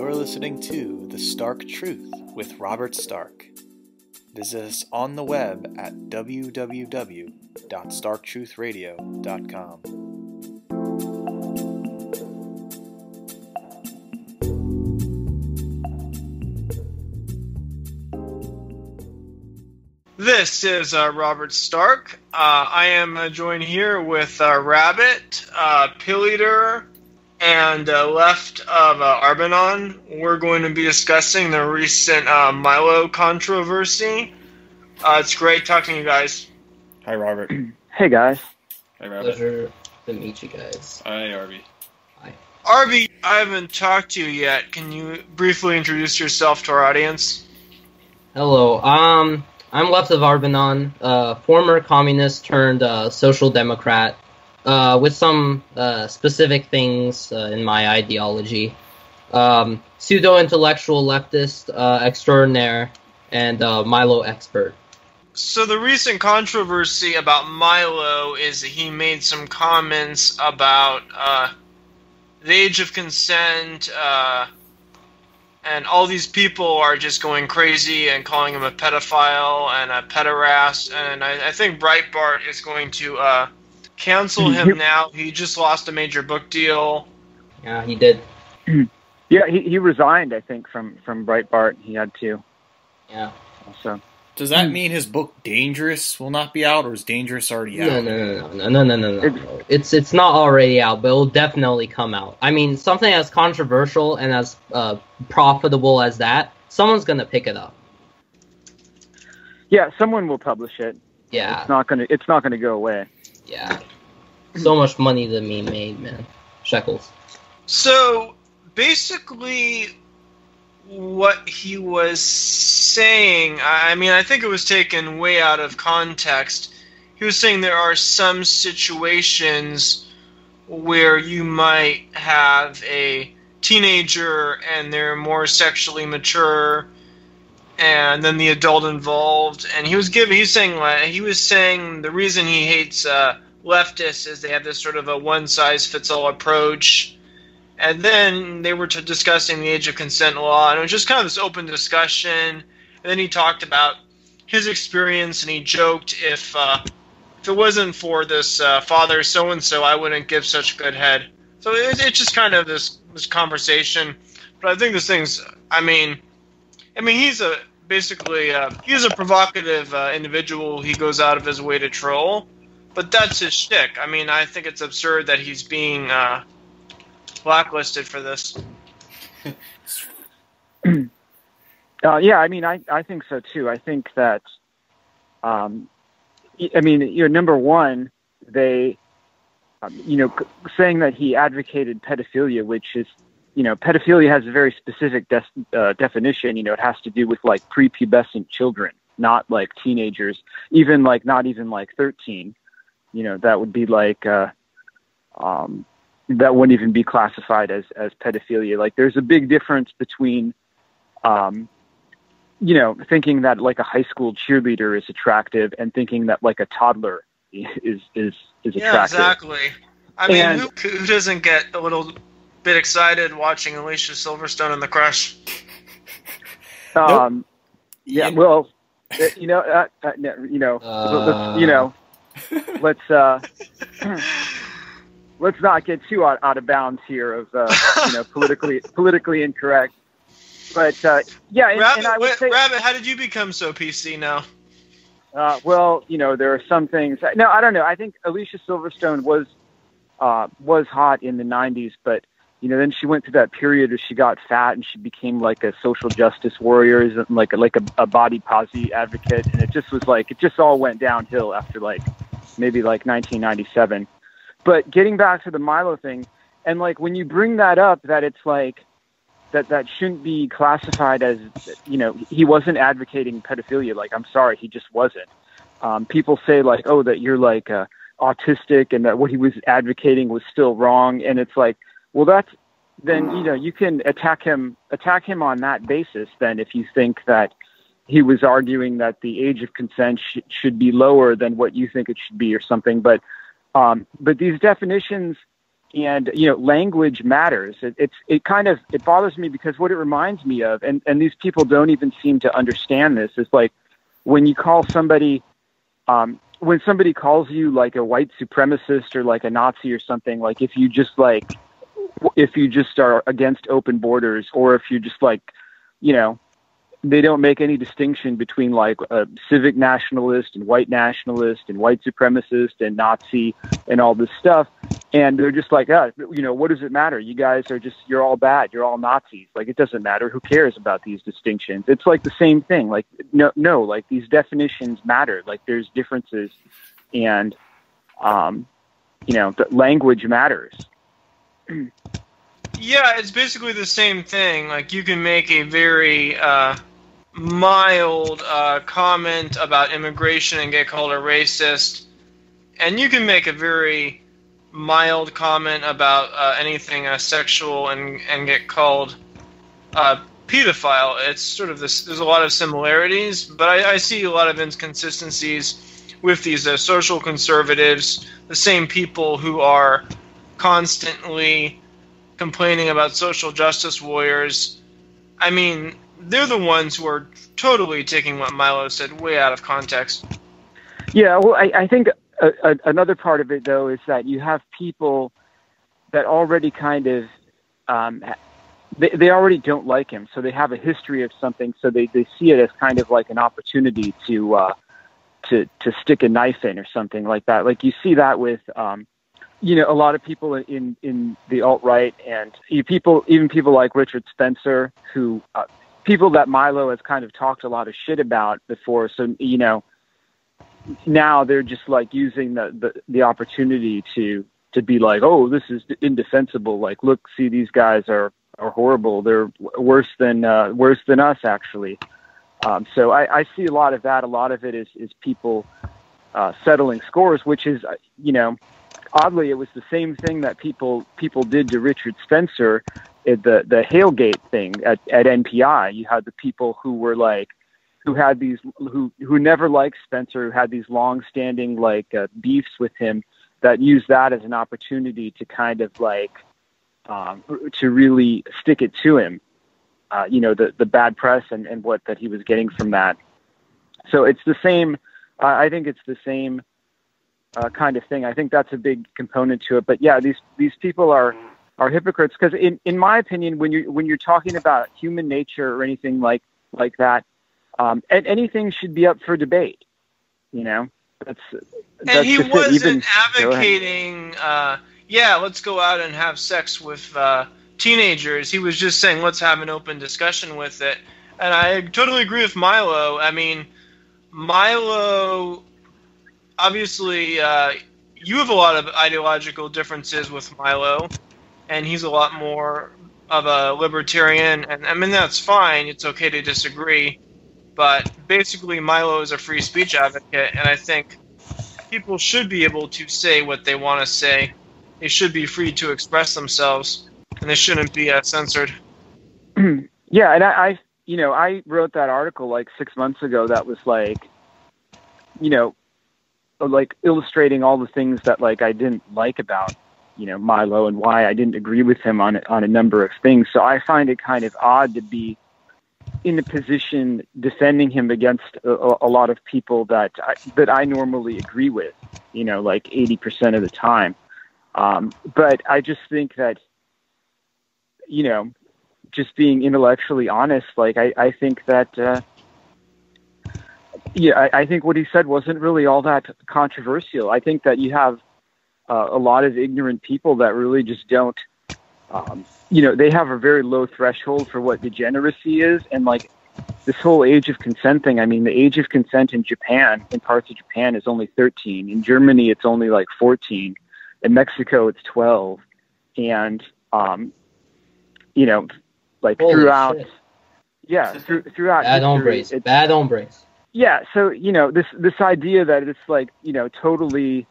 You're listening to The Stark Truth with Robert Stark. Visit us on the web at www.starktruthradio.com. This is Robert Stark. I am joined here with Rabbit, Pilleater, and left of Arbanon. We're going to be discussing the recent Milo controversy. It's great talking to you guys. Hi, Robert. Hey, guys. Hi, Rabbit. Pleasure to meet you guys. Hi, Arby. Hi. Arby, I haven't talked to you yet. Can you briefly introduce yourself to our audience? Hello. I'm left of Arbanon, former communist turned social democrat, with some specific things in my ideology. Pseudo-intellectual leftist extraordinaire and Milo expert. So the recent controversy about Milo is that he made some comments about the age of consent, and all these people are just going crazy and calling him a pedophile and a pederast. And I think Breitbart is going to cancel him now. He just lost a major book deal. Yeah, he did. Yeah, he resigned, I think, from Breitbart. He had to. Yeah. So. Does that mean his book Dangerous will not be out, or is Dangerous already out? No. It's not already out, but it'll definitely come out. I mean, something as controversial and as profitable as that, someone's gonna pick it up. Yeah, someone will publish it. Yeah. It's not gonna go away. Yeah. So much money to be made, man. Shekels. So basically, what he was saying, I mean, I think it was taken way out of context. He was saying there are some situations where you might have a teenager and they're more sexually mature, and then the adult involved. And he was saying the reason he hates leftists is they have this sort of a one-size-fits-all approach. And then they were discussing the age of consent law, and it was just kind of this open discussion. And then he talked about his experience, and he joked, if it wasn't for this father so-and-so, I wouldn't give such good head. So it's just kind of this conversation. But I think this thing's, I mean, he's a provocative individual. He goes out of his way to troll, but that's his shtick. I mean, I think it's absurd that he's being blacklisted for this. Yeah, I mean, I think so too. I think that, number one, they, saying that he advocated pedophilia, which is, pedophilia has a very specific definition. It has to do with like prepubescent children, not like teenagers, not even 13. That would be like, that wouldn't even be classified as pedophilia. Like, there's a big difference between, thinking that like a high school cheerleader is attractive and thinking that like a toddler is attractive. Yeah, exactly. I mean, who doesn't get a little bit excited watching Alicia Silverstone in The Crush? Nope. Yeah. Well, let's not get too out of bounds here of politically incorrect. But yeah, Rabbit, and I would say, Rabbit, how did you become so PC now? Well, there are some things. No, I don't know. I think Alicia Silverstone was hot in the '90s, but then she went through that period where she got fat and she became like a social justice warrior, like a body positive advocate, and it just all went downhill after maybe 1997. But getting back to the Milo thing, and like when you bring that up, that it's like that shouldn't be classified as, he wasn't advocating pedophilia. Like, I'm sorry, he just wasn't. People say like, oh, that you're like autistic and that what he was advocating was still wrong. And it's like, well, then you can attack him on that basis. Then if you think that he was arguing that the age of consent should be lower than what you think it should be or something. But these definitions And, you know, language matters. It bothers me because what it reminds me of, and these people don't even seem to understand this, is like when you call somebody, when somebody calls you like a white supremacist or like a Nazi or something, like if you just are against open borders, or if you just like, you know, they don't make any distinction between like a civic nationalist and white supremacist and Nazi and all this stuff. And they're just like, you know, what does it matter? You guys are you're all bad. You're all Nazis. Like, it doesn't matter. Who cares about these distinctions? It's like the same thing. Like, no, like these definitions matter. Like there's differences, and, you know, the language matters. Yeah, it's basically the same thing. Like, you can make a very mild comment about immigration and get called a racist, and you can make a very mild comment about anything sexual and get called pedophile. It's sort of this. There's a lot of similarities, but I see a lot of inconsistencies with these social conservatives, the same people who are constantly complaining about social justice warriors. I mean, they're the ones who are totally taking what Milo said way out of context. Yeah, well, I think another part of it, though, is that you have people that already kind of, they already don't like him, so they have a history of something, so they see it as kind of like an opportunity to stick a knife in or something like that. Like you see that with, you know, a lot of people in the alt-right, and even people like Richard Spencer, who people that Milo has kind of talked a lot of shit about before. So, you know, now they're just like using the opportunity to be like, oh, this is indefensible. Like, look, see, these guys are horrible. They're worse than us, actually. So I see a lot of that. A lot of it is people settling scores, which is, you know, oddly, it was the same thing that people did to Richard Spencer at the Hailgate thing at NPI. You had the people who were like, who never liked Spencer, who had these long-standing like beefs with him, that used that as an opportunity to kind of like to really stick it to him. You know, the bad press and what that he was getting from that. So it's the same. I think it's the same kind of thing. I think that's a big component to it. But yeah, these people are hypocrites, because in my opinion, when you're talking about human nature or anything like that, and anything should be up for debate. You know, that's and he just wasn't advocating. Yeah, let's go out and have sex with teenagers. He was just saying, let's have an open discussion with it. And I totally agree with Milo. I mean, Milo, obviously, you have a lot of ideological differences with Milo, and he's a lot more of a libertarian, and I mean, that's fine. It's okay to disagree. But basically, Milo is a free speech advocate, and I think people should be able to say what they want to say. They should be free to express themselves, and they shouldn't be censored. Yeah, and I wrote that article like 6 months ago that was like, you know, like illustrating all the things that like I didn't like about, you know, Milo, and why I didn't agree with him on a number of things. So I find it kind of odd to be in a position defending him against a lot of people that I normally agree with, you know, like 80% of the time. But I just think that, you know, just being intellectually honest, like I think that, yeah, I think what he said wasn't really all that controversial. I think that you have a lot of ignorant people that really just don't, you know, they have a very low threshold for what degeneracy is. And like this whole age of consent thing, I mean, the age of consent in Japan, in parts of Japan, is only 13. In Germany, it's only like 14. In Mexico, it's 12. And, you know, like Holy throughout, shit. Yeah, throughout Bad hombres. Bad hombres. Yeah, so, you know, this idea that it's like, you know, totally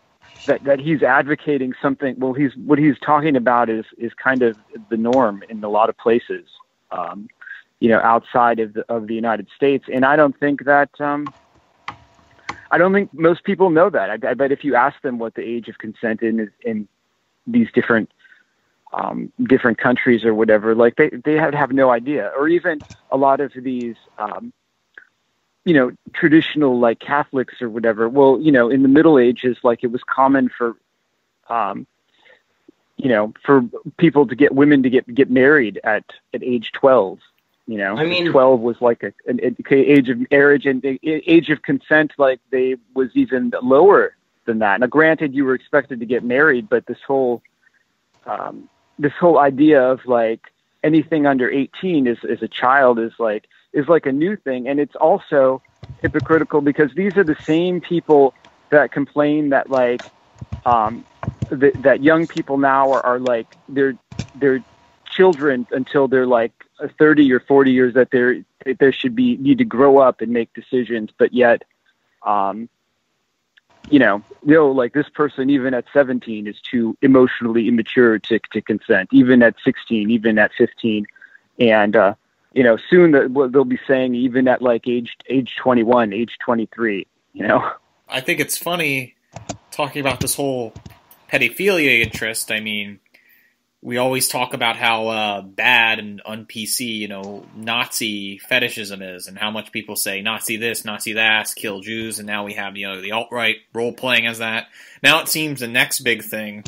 that he's advocating something. Well, what he's talking about is kind of the norm in a lot of places, you know, outside of the United States. And I don't think that I don't think most people know that. I bet if you ask them what the age of consent is in these different different countries or whatever. Like they have no idea. Or even a lot of these, traditional like Catholics or whatever. Well, in the Middle Ages, like it was common for, for people to get women to get married at age 12. I mean, 12 was like an age of marriage, and the age of consent, like they was even lower than that. Now, granted, you were expected to get married, but this whole idea of like anything under 18 is a child is like a new thing. And it's also hypocritical because these are the same people that complain that like, that young people now are like, they're children until they're like 30 or 40 years, that there should need to grow up and make decisions. But yet, like this person, even at 17 is too emotionally immature to consent, even at 16, even at 15. And, soon they'll be saying even at like age 21, age 23, I think it's funny talking about this whole pedophilia interest. I mean, we always talk about how bad and un-PC, Nazi fetishism is, and how much people say Nazi this, Nazi that, kill Jews, and now we have, the alt-right role-playing as that. Now it seems the next big thing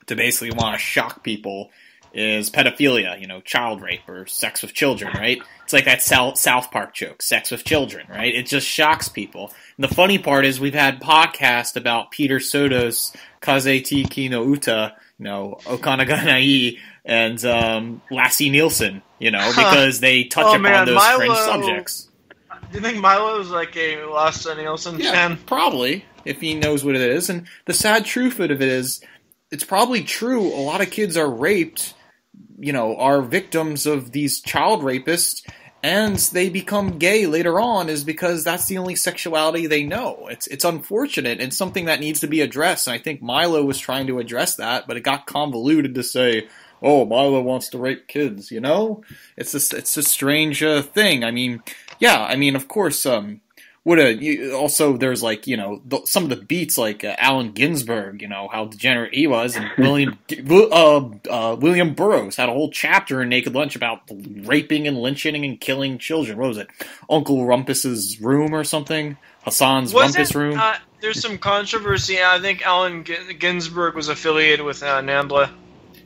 to basically want to shock people is pedophilia, child rape or sex with children, right? It's like that South Park joke, sex with children, right? It just shocks people. And the funny part is we've had podcasts about Peter Soto's Kaze Ki no Uta, Okanaganai, and Lassie Nielsen, because they touch upon those fringe subjects. Do you think Milo's like a Lassie Nielsen fan? Probably, if he knows what it is. And the sad truth of it is, it's probably true. A lot of kids are raped, are victims of these child rapists, and they become gay later on is because that's the only sexuality they know. It's unfortunate and something that needs to be addressed. And I think Milo was trying to address that, but it got convoluted to say, "Oh, Milo wants to rape kids." It's a strange thing. I mean, of course. Also, there's like some of the beats like Allen Ginsberg, how degenerate he was, and William Burroughs had a whole chapter in Naked Lunch about raping and lynching and killing children. What was it, Uncle Rumpus's Room or something? Hassan's Rumpus Room. There's some controversy. I think Allen Ginsberg was affiliated with NAMBLA.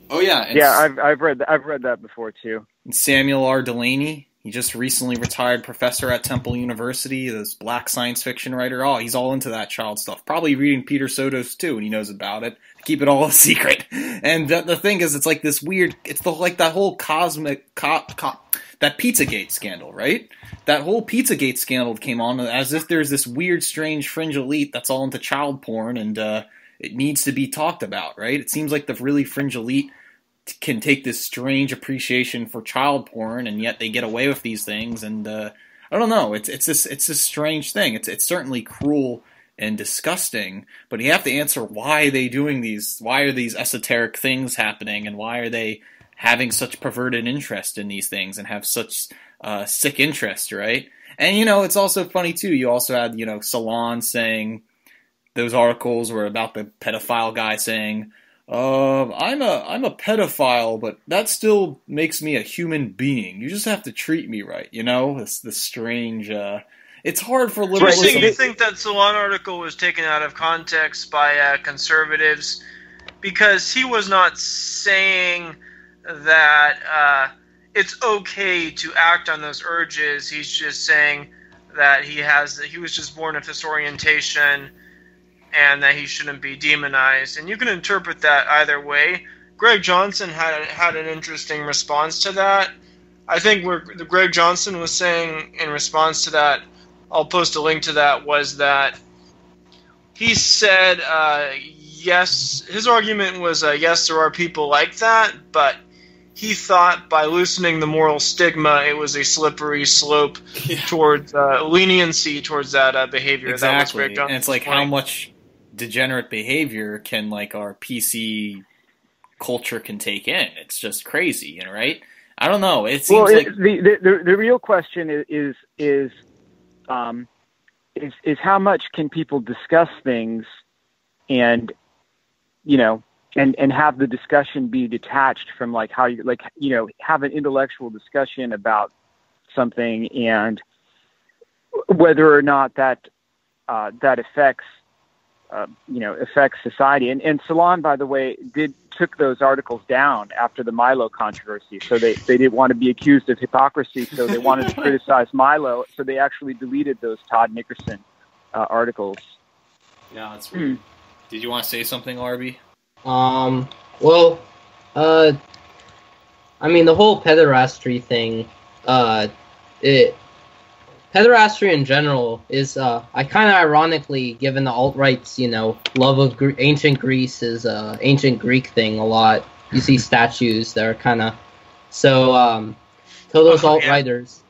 Oh yeah, I've read that before too. And Samuel R. Delaney. He just recently retired professor at Temple University, this black science fiction writer. Oh, he's all into that child stuff. Probably reading Peter Soto's too, and he knows about it. Keep it all a secret. And the thing is, it's like this weird, it's like that whole cosmic, that Pizzagate scandal, right? That whole Pizzagate scandal came on as if there's this weird, strange fringe elite that's all into child porn, and it needs to be talked about, right? It seems like the really fringe elite can take this strange appreciation for child porn, and yet they get away with these things. And I don't know. It's this strange thing. It's certainly cruel and disgusting. But you have to answer, why are they doing these? Why are these esoteric things happening? And why are they having such perverted interest in these things and have such sick interest, right? And it's also funny too. You also had Salon saying, those articles were about the pedophile guy saying, I'm a pedophile, but that still makes me a human being. You just have to treat me right, This strange. It's hard for liberals. You think that Salon article was taken out of context by conservatives because he was not saying that it's okay to act on those urges. He's just saying that he was just born with this orientation, and that he shouldn't be demonized. And you can interpret that either way. Greg Johnson had an interesting response to that. I think Greg Johnson was saying in response to that, I'll post a link to that, was that he said, yes, his argument was, yes, there are people like that, but he thought by loosening the moral stigma, it was a slippery slope towards leniency towards that behavior. Exactly. That was Greg Johnson's and it's like point. How much degenerate behavior can our PC culture can take in. It's just crazy, right? I don't know. It seems the real question is how much can people discuss things and and have the discussion be detached from like how you like, you know, have an intellectual discussion about something and whether or not that that affects society. And Salon, by the way, took those articles down after the Milo controversy. So they didn't want to be accused of hypocrisy. So they wanted to criticize Milo. So they actually deleted those Todd Nickerson articles. Yeah, that's weird. Did you want to say something, Arby? Well, I mean, the whole pederastry thing, pederastry in general is, I kind of ironically, given the alt-right's, you know, love of ancient Greece is ancient Greek thing a lot. You see statues that are kind of, so those alt-righters,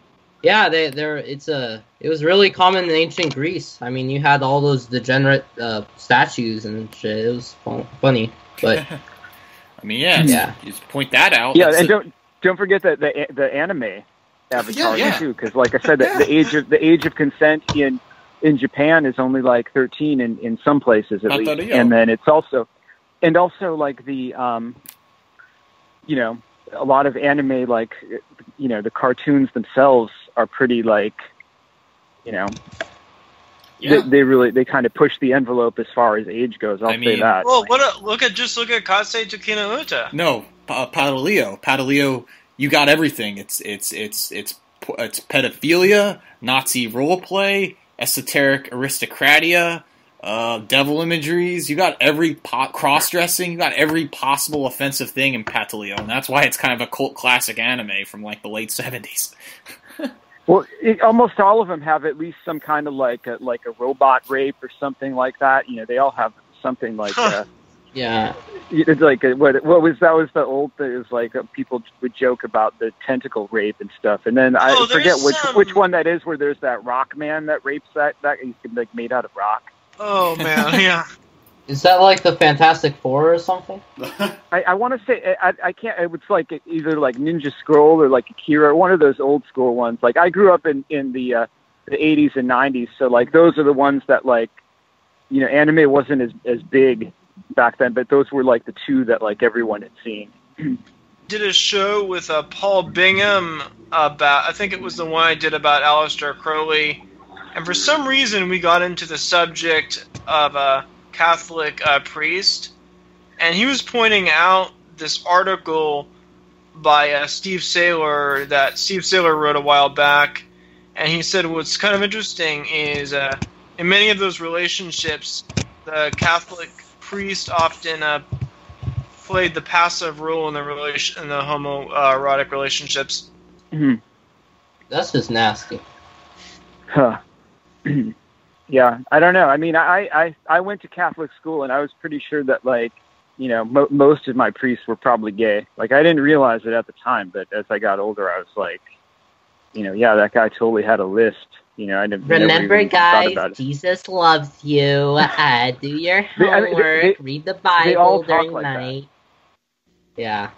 yeah, it was really common in ancient Greece. I mean, you had all those degenerate statues and shit. It was funny, but I mean, yeah, you just point that out. Yeah, and don't forget that the anime avatar too, because like I said, the age of consent in Japan is only like 13 in some places at least, and then it's also like the a lot of anime, like, you know, the cartoons themselves are pretty, like, you know, they kind of push the envelope as far as age goes. I'll say that. Well, look at Kasei Tsukino Uta. No, Padaleo, you got everything. It's pedophilia, Nazi roleplay, esoteric aristocratia, devil imageries. You got every cross-dressing. You got every possible offensive thing in Pataleo, and that's why it's kind of a cult classic anime from like the late 70s. Well, almost all of them have at least some kind of like a robot rape or something like that. You know, they all have something like yeah. It's like what was the old thing? It was like people would joke about the tentacle rape and stuff, and then I forget which one that is, where there's that rock man that rapes that he's like made out of rock. Oh man, yeah. Is that like the Fantastic Four or something? I want to say I can't. It's like either like Ninja Scroll or like Akira, one of those old school ones. Like I grew up in the 80s and 90s, so like those are the ones that, like, you know, anime wasn't as big back then, but those were like the two that like everyone had seen. Did a show with Paul Bingham about, I think it was the one I did about Aleister Crowley, and for some reason we got into the subject of a Catholic priest, and he was pointing out this article by Steve Saylor that Steve Saylor wrote a while back, and he said what's kind of interesting is in many of those relationships, the Catholic priest often played the passive role in the homoerotic relationships. Mm-hmm. That's just nasty. Huh. Yeah, I don't know. I mean, I went to Catholic school, and I was pretty sure that, like, you know, most of my priests were probably gay. Like, I didn't realize it at the time, but as I got older, I was like, you know, yeah, that guy totally had a list. You know, I remember, never guys, Jesus loves you. Do your homework, read the Bible during like night. Yeah.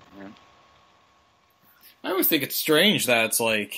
I always think it's strange that it's like,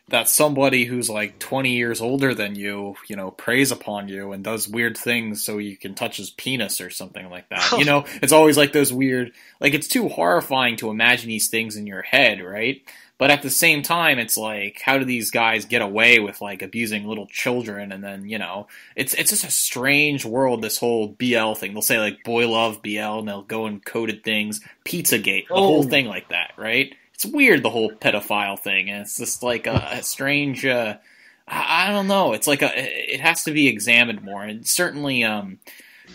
that somebody who's like 20 years older than you, you know, preys upon you and does weird things so you can touch his penis or something like that. You know, it's always like those weird, like, it's too horrifying to imagine these things in your head, right? But at the same time, it's like, how do these guys get away with, like, abusing little children? And then, you know, it's just a strange world, this whole BL thing. They'll say, like, boy love BL, and they'll go and coded things. Pizzagate, the whole thing like that, right? It's weird, the whole pedophile thing, and it's just like a strange, I don't know, it's like it has to be examined more, and certainly,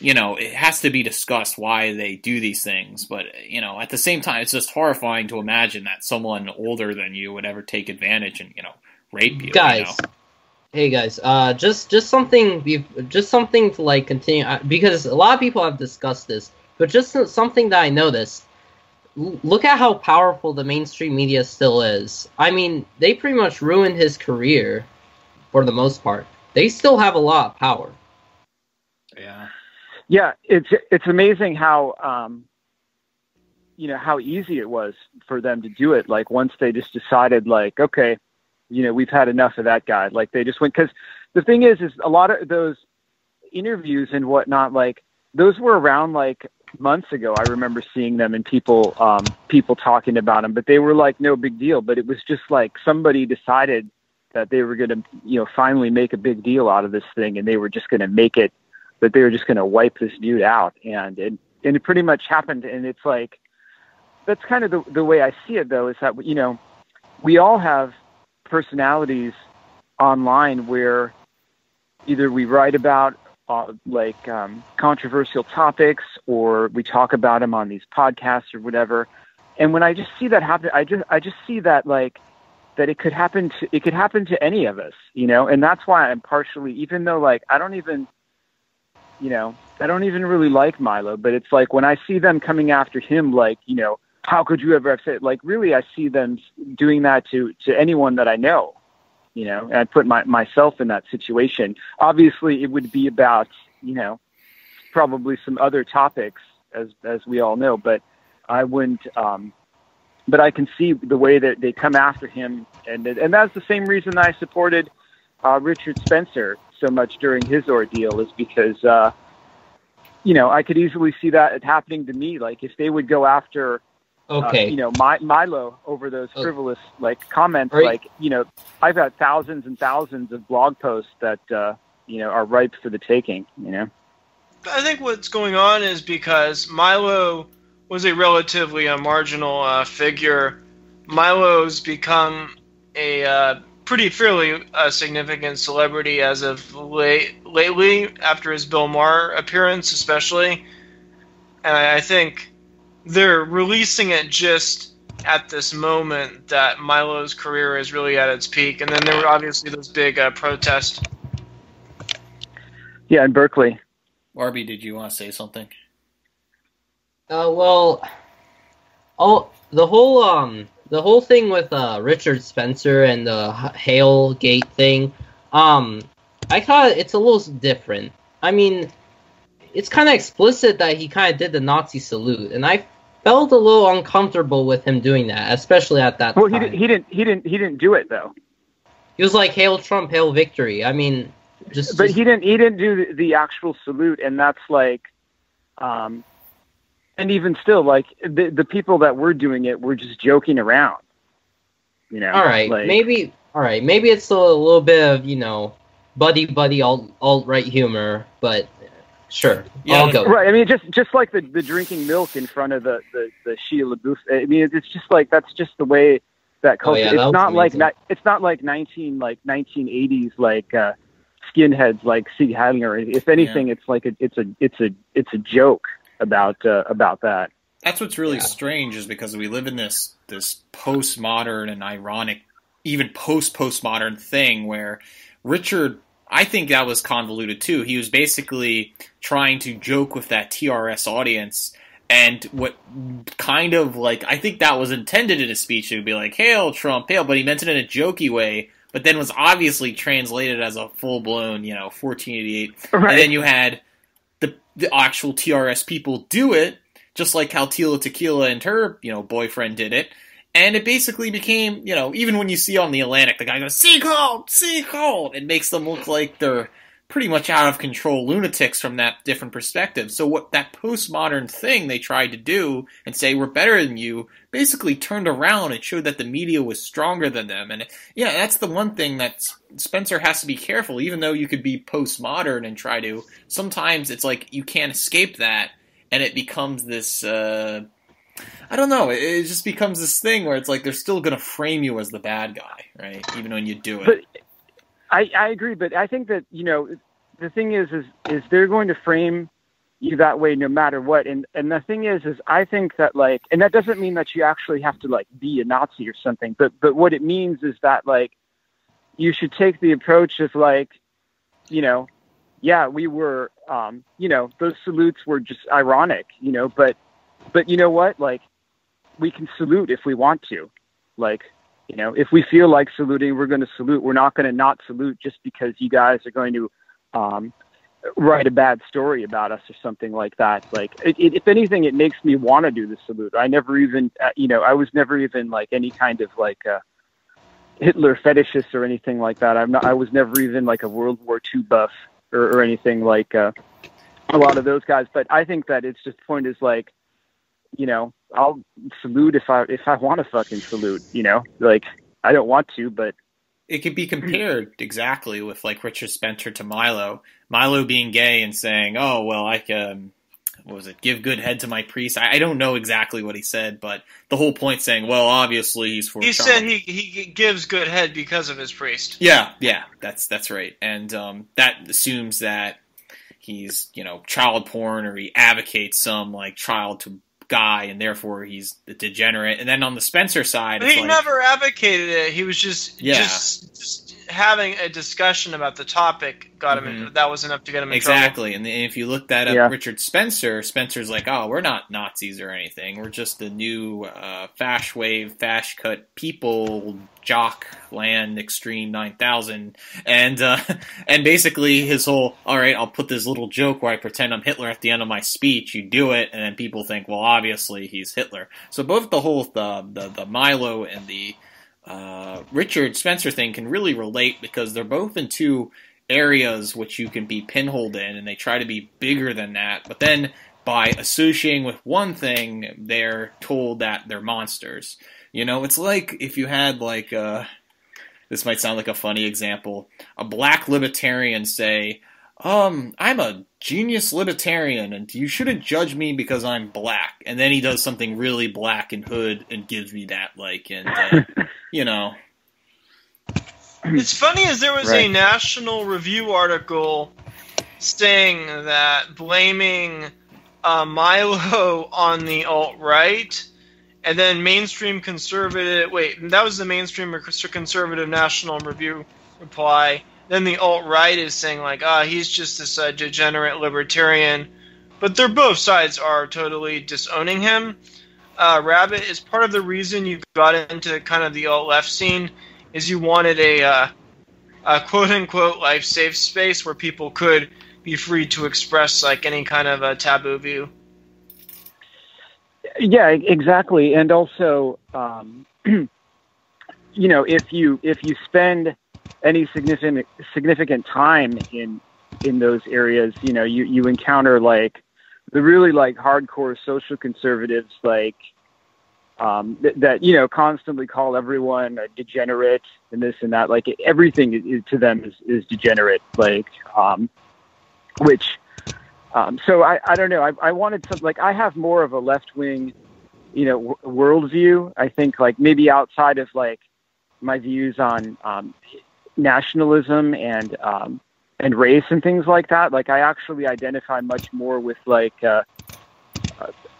you know, it has to be discussed why they do these things, but, you know, at the same time, it's just horrifying to imagine that someone older than you would ever take advantage and, you know, rape you. Guys, you know? Hey guys, just something to, like, continue, because a lot of people have discussed this, but just something that I noticed. Look at how powerful the mainstream media still is. I mean, they pretty much ruined his career, for the most part. They still have a lot of power. Yeah. Yeah, it's amazing how you know, how easy it was for them to do it. Like, once they just decided, like, okay, you know, we've had enough of that guy. Like, they just went, because the thing is a lot of those interviews and whatnot, like, those were around, like, months ago, I remember seeing them and people talking about them, but they were like no big deal. But it was just like somebody decided that they were going to, finally make a big deal out of this thing, and they were just going to make it, that they were just going to wipe this dude out, and it pretty much happened. And it's like, that's kind of the way I see it, though, is that, we all have personalities online where either we write about controversial topics, or we talk about them on these podcasts or whatever. And when I just see that happen, I just see that that it could happen to any of us, and that's why I'm partially, even though I don't even really like Milo, but it's like when I see them coming after him, how could you ever have said, really, I see them doing that to anyone that I know, and I put myself in that situation. Obviously it would be about, probably some other topics as we all know, but I wouldn't, but I can see the way that they come after him. And that's the same reason I supported Richard Spencer so much during his ordeal, is because, I could easily see that happening to me. Like if they would go after, Milo over those frivolous comments, right. I've got thousands and thousands of blog posts that, are ripe for the taking, I think what's going on is because Milo was a relatively marginal figure. Milo's become a fairly significant celebrity as of lately, after his Bill Maher appearance especially. And I think they're releasing it just at this moment that Milo's career is really at its peak. And then there were obviously those big protests. Yeah, in Berkeley. Arby, did you want to say something? The whole thing with Richard Spencer and the Hale Gate thing, I thought it's a little different. I mean, it's kind of explicit that he kind of did the Nazi salute, and I felt a little uncomfortable with him doing that, especially at that time. Well, he didn't do it though. He was like, "Hail Trump, hail victory." I mean, but he didn't do the actual salute, and that's and even still, the people that were doing it were just joking around. All right, maybe it's a little bit of buddy alt-right humor, but sure, yeah, I'll go. Right. I mean, just like the drinking milk in front of the Shia LaBeouf. I mean, it's just that's just the way that culture. Yeah, it's not like 1980s skinheads like Sieg Heiliger. If anything, it's it's a joke about that. That's what's really strange, is because we live in this postmodern and ironic, even postmodern thing where Richard, I think that was convoluted too. He was basically trying to joke with that TRS audience, and what kind of I think that was intended in his speech to be like, "Hail Trump, hail," but he meant it in a jokey way, but then was obviously translated as a full-blown, 1488. Right. And then you had the actual TRS people do it, just like how Tila Tequila and her, boyfriend did it. And it basically became, even when you see on the Atlantic, the guy goes, "Seek hold! Seek hold!" It makes them look like they're pretty much out of control lunatics from that different perspective. So what that postmodern thing they tried to do and say, "We're better than you," basically turned around and showed that the media was stronger than them. And that's the one thing that Spencer has to be careful, even though you could be postmodern and try to, sometimes it's you can't escape that. And it becomes this, I don't know, it just becomes this thing where it's they're still going to frame you as the bad guy, right? Even when you do it. But I agree, but I think that, the thing is they're going to frame you that way no matter what. And the thing is I think that and that doesn't mean that you actually have to be a Nazi or something, but what it means is that you should take the approach of yeah, we were, those salutes were just ironic, but you know what? We can salute if we want to. If we feel like saluting, we're going to salute. We're not going to not salute just because you guys are going to write a bad story about us or something like that. If anything, it makes me want to do the salute. I never even, I was never even any kind of Hitler fetishist or anything like that. I was never even a World War II buff. Or anything a lot of those guys. But I think that it's just the point is like, you know, I'll salute if I want to fucking salute, you know, like I don't want to, but it could be compared exactly with like Richard Spencer to Milo. Milo being gay and saying, "Oh well, I can, what was it? Give good head to my priest." I don't know exactly what he said, but the whole point saying, "Well, obviously he's for." He said he gives good head because of his priest. Yeah, that's right, and that assumes that he's, you know, child porn, or he advocates some like child to guy, and therefore he's the degenerate. And then on the Spencer side, but he never advocated it. He was just having a discussion about the topic got him in, that was enough to get him in trouble. And if you look that up, Richard Spencer's like, "Oh, we're not Nazis or anything. We're just the new fash wave, fash cut people, jock land extreme 9000." And basically his whole, "All right, I'll put this little joke where I pretend I'm Hitler at the end of my speech. You do it, and then people think, well, obviously he's Hitler." So both the whole the Milo and the Richard Spencer thing can really relate, because they're both in two areas which you can be pinholed in, and they try to be bigger than that, but then by associating with one thing, they're told that they're monsters. You know, it's like if you had like this might sound like a funny example, a black libertarian say, I'm a genius libertarian, and you shouldn't judge me because I'm black. And then he does something really black and hood and gives me that, like, and, you know. It's funny as there was a National Review article saying that blaming Milo on the alt-right, and then mainstream conservative, that was the mainstream conservative National Review reply. Then the alt-right is saying, like, he's just this degenerate libertarian. But they're both sides are totally disowning him. Rabbit, is part of the reason you got into kind of the alt-left scene is you wanted a quote-unquote life safe space where people could be free to express, like, any kind of a taboo view. Yeah, exactly. And also, you know, if you spend any significant time in those areas, you know, you encounter like the really like hardcore social conservatives, like that you know constantly call everyone a degenerate and this and that. Like everything is to them is degenerate. Like which so I don't know. I wanted some, like, I have more of a left wing, you know, worldview. I think like maybe outside of like my views on nationalism and race and things like that. Like I actually identify much more with like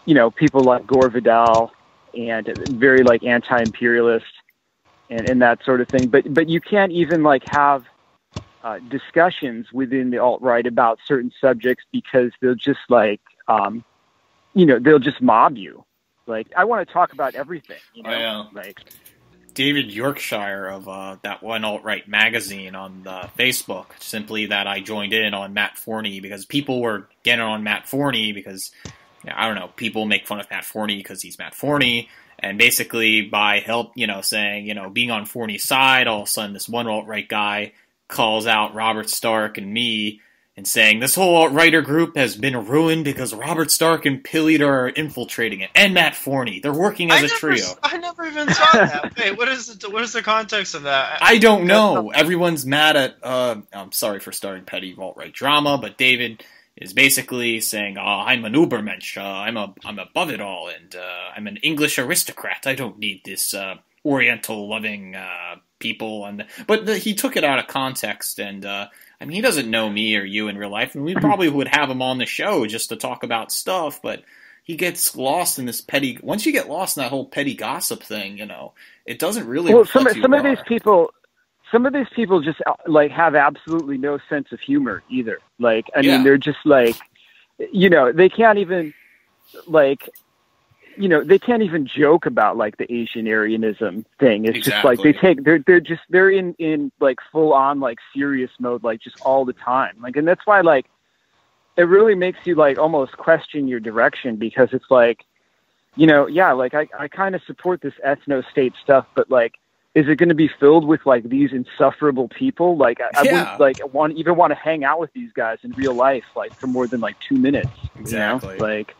you know, people like Gore Vidal and very like anti-imperialist and that sort of thing. But you can't even like have discussions within the alt-right about certain subjects because they'll just like you know, they'll just mob you. Like I want to talk about everything, you know, like David Yorkshire of that one alt-right magazine on Facebook, simply that I joined in on Matt Forney because people were getting on Matt Forney because, I don't know, people make fun of Matt Forney because he's Matt Forney, and basically by help, you know, saying, you know, being on Forney's side, all of a sudden this one alt-right guy calls out Robert Stark and me and saying this whole alt-righter group has been ruined because Robert Stark and Pilleater are infiltrating it, and Matt Forney. They're working as a trio. I never even saw that. Wait, what is the context of that? I don't know. Everyone's mad at. I'm sorry for starting petty alt-right drama, but David is basically saying, I'm an Ubermensch. I'm above it all, and I'm an English aristocrat. I don't need this Oriental-loving people. But he took it out of context, and I mean, he doesn't know me or you in real life, and we probably would have him on the show just to talk about stuff, but he gets lost in this petty... Once you get lost in that whole petty gossip thing, you know, it doesn't really reflect who you are. Some of these people just, like, have absolutely no sense of humor, either. Like, I mean, they're just, like, you know, they can't even, like... You know, they can't even joke about like the Asian Aryanism thing. It's just like they're in like full on like serious mode, like just all the time. Like, and that's why like it really makes you like almost question your direction, because it's like, you know, like I kind of support this ethno state stuff, but like is it going to be filled with like these insufferable people? Like I wouldn't like want to hang out with these guys in real life, like for more than like 2 minutes. Exactly. You know? Like,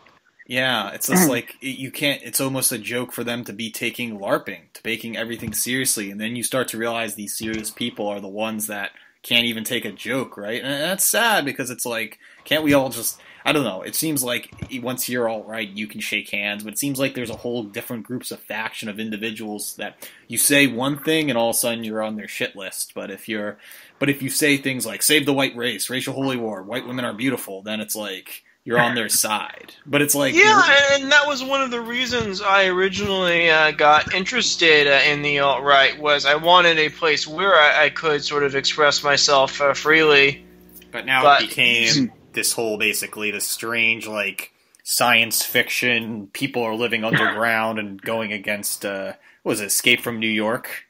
yeah, it's just like you can't. It's almost a joke for them to be taking LARPing, to taking everything seriously, and then you start to realize these serious people are the ones that can't even take a joke, right? And that's sad because it's like, can't we all just? I don't know. It seems like once you're all right, you can shake hands, but it seems like there's a whole different groups of faction of individuals that you say one thing and all of a sudden you're on their shit list. But if you say things like save the white race, racial holy war, white women are beautiful, then it's like you're on their side. But it's like and that was one of the reasons I originally got interested in the alt-right was I wanted a place where I could sort of express myself freely. But now it became this whole, basically, this strange, like, science fiction, people are living underground and going against, what was it, Escape from New York?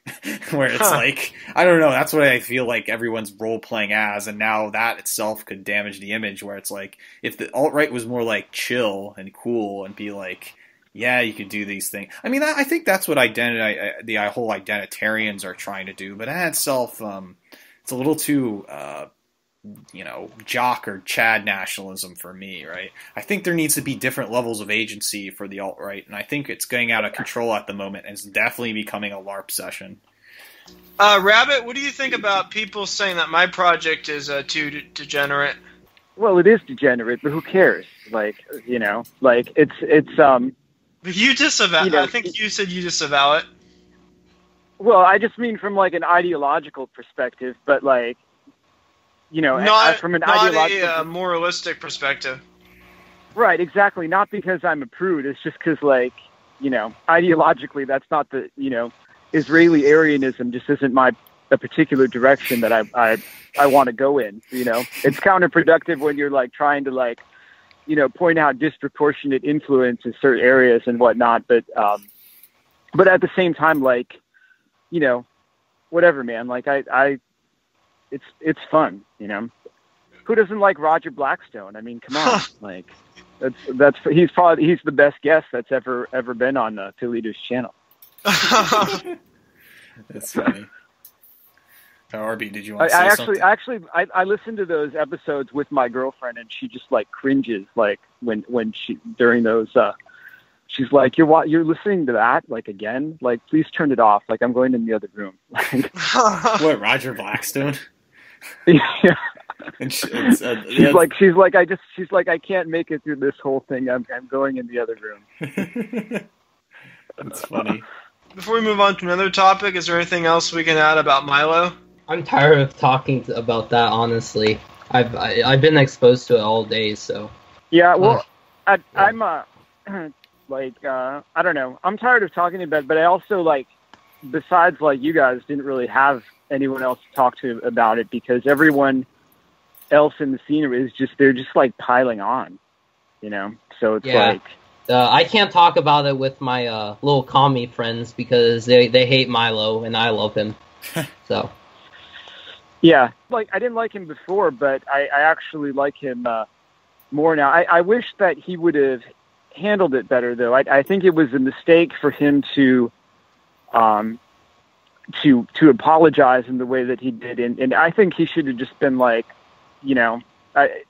Where it's like, I don't know, that's what I feel like everyone's role-playing as, and now that itself could damage the image, where it's like, if the alt-right was more, like, chill and cool and be like, yeah, you could do these things. I mean, I think that's what the whole identitarians are trying to do, but that itself, it's a little too, jock or Chad nationalism for me, right? I think there needs to be different levels of agency for the alt-right, and I think it's getting out of control at the moment, and it's definitely becoming a LARP session. Rabbit, what do you think about people saying that my project is too degenerate? Well, it is degenerate, but who cares? Like, it's You disavow. I think you said you disavow it. Well, I just mean from like an ideological perspective, but like, from an ideological, a moralistic perspective. Right, exactly. Not because I'm a prude. It's just because, like, ideologically, that's not the, Israeli Aryanism just isn't a particular direction that I want to go in. It's counterproductive when you're like trying to like, point out disproportionate influence in certain areas and whatnot. But at the same time, like, whatever, man. Like it's fun, Who doesn't like Roger Blackstone? I mean, come on, like he's the best guest that's ever been on Pilleater's channel. That's funny. Arby, did you want to say something? I listened to those episodes with my girlfriend, and she just like cringes, like when she during those. She's like, you're listening to that, like, again? Like, please turn it off. Like, I'm going in the other room. What, Roger Blackstone? Yeah. And she's like, I can't make it through this whole thing. I'm going in the other room. That's funny. Before we move on to another topic, is there anything else we can add about Milo? I'm tired of talking about that, honestly. I've been exposed to it all day, so. Yeah, well, I'm I don't know. I'm tired of talking about it, but I also, like, besides, like, you guys didn't really have anyone else to talk to about it because everyone else in the scene they're just, like, piling on, So it's like... I can't talk about it with my little commie friends because they hate Milo and I love him. So... Yeah, like, I didn't like him before, but I actually like him more now. I wish that he would have handled it better, though. I think it was a mistake for him to apologize in the way that he did, and I think he should have just been like, I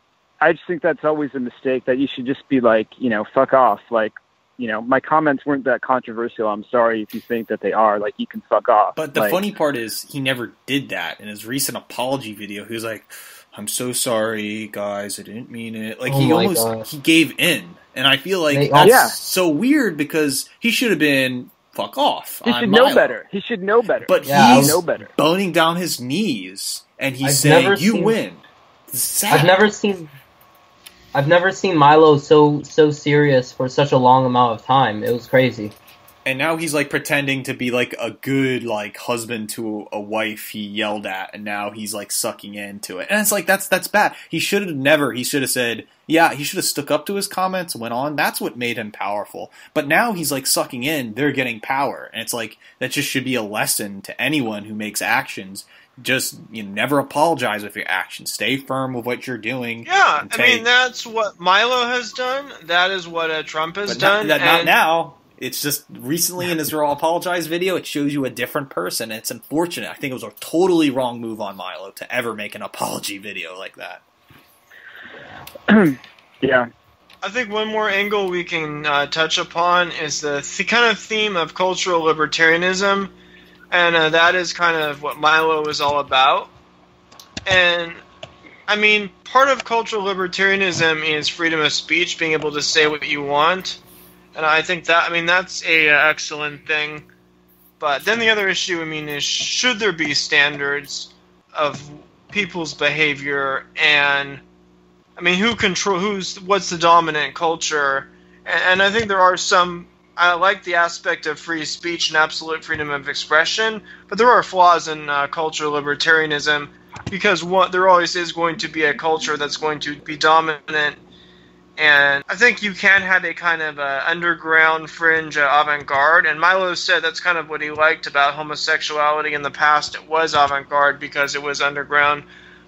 just think that's always a mistake, that you should just be like, fuck off, like, my comments weren't that controversial. I'm sorry if you think that they are. Like, you can fuck off. But the funny part is he never did that. In his recent apology video, he was like, I'm so sorry, guys. I didn't mean it. Like, he gave in. And I feel like that's so weird because he should have been fuck off. He should know better. He should know better. But he's boning down his knees and he's saying, "You win." I've never seen Milo so serious for such a long amount of time. It was crazy. And now he's like pretending to be like a good like husband to a wife he yelled at, and now he's like sucking into it. And it's like that's bad. He should have said, yeah, he should have stuck up to his comments, went on. That's what made him powerful. But now he's like sucking in, they're getting power. And it's like that just should be a lesson to anyone who makes actions. Just never apologize with your actions. Stay firm with what you're doing. Yeah, I mean that's what Milo has done. That is what Trump has done. Not now. It's just recently in his Raw Apologize video, it shows you a different person. It's unfortunate. I think it was a totally wrong move on Milo to ever make an apology video like that. Yeah. I think one more angle we can touch upon is the kind of theme of cultural libertarianism, and that is kind of what Milo is all about. And, I mean, part of cultural libertarianism is freedom of speech, being able to say what you want. And I think that, I mean, that's a excellent thing. But then the other issue, I mean, is should there be standards of people's behavior, and I mean, what's the dominant culture? And I think there are some, I like the aspect of free speech and absolute freedom of expression, but there are flaws in cultural libertarianism, because there always is going to be a culture that's going to be dominant. And I think you can have a kind of underground fringe avant-garde, and Milo said that's kind of what he liked about homosexuality in the past. It was avant-garde because it was underground.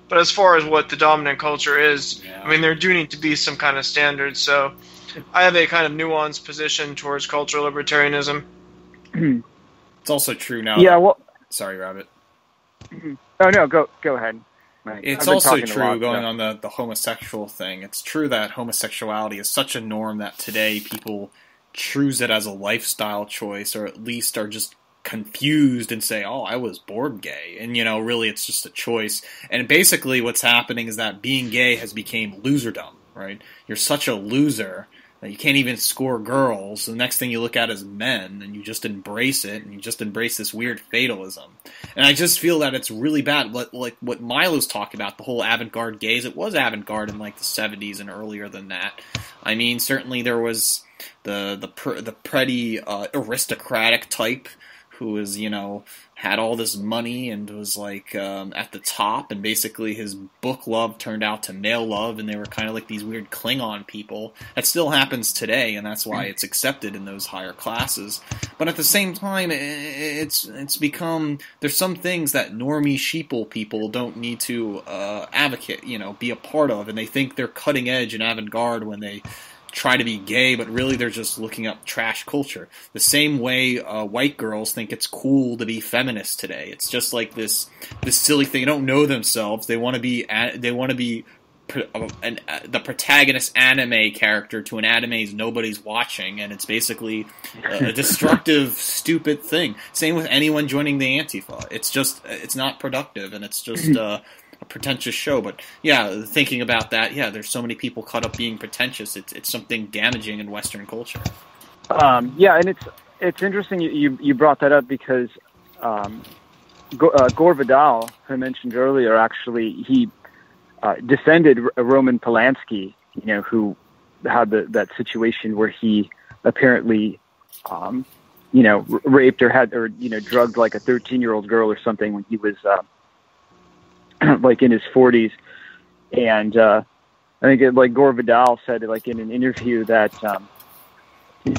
But as far as what the dominant culture is, yeah. I mean, there do need to be some kind of standards. So I have a kind of nuanced position towards cultural libertarianism. It's also true now. Yeah, well... Sorry, Rabbit. Oh, no, go ahead. It's also true, going on the homosexual thing, it's true that homosexuality is such a norm that today people choose it as a lifestyle choice, or at least are just confused and say, oh, I was born gay, and really it's just a choice. And basically what's happening is that being gay has become loserdom, right? You're such a loser that you can't even score girls. The next thing you look at is men, and you just embrace it, and you just embrace this weird fatalism. And I just feel that it's really bad. Like what Milo's talking about, the whole avant-garde gaze, it was avant-garde in like the 70s and earlier than that. I mean, certainly there was the pretty aristocratic type who was, had all this money and was like at the top, and basically his book love turned out to male love, and they were kind of like these weird Klingon people. That still happens today, and that's why it's accepted in those higher classes. But at the same time, it's become, there's some things that normie sheeple people don't need to advocate, be a part of, and they think they're cutting edge and avant-garde when they try to be gay, but really they're just looking up trash culture. The same way white girls think it's cool to be feminist today. It's just like this silly thing. They don't know themselves. They want to be the protagonist anime character to an anime nobody's watching, and it's basically a destructive, stupid thing. Same with anyone joining the Antifa. It's not productive, and it's just a pretentious show. But yeah, thinking about that, yeah, there's so many people caught up being pretentious. It's something damaging in Western culture. Yeah, and it's interesting you brought that up, because Gore Vidal, who I mentioned earlier, actually he defended Roman Polanski, who had that situation where he apparently raped or drugged like a 13-year-old girl or something when he was like in his 40s. And I think Gore Vidal said like in an interview that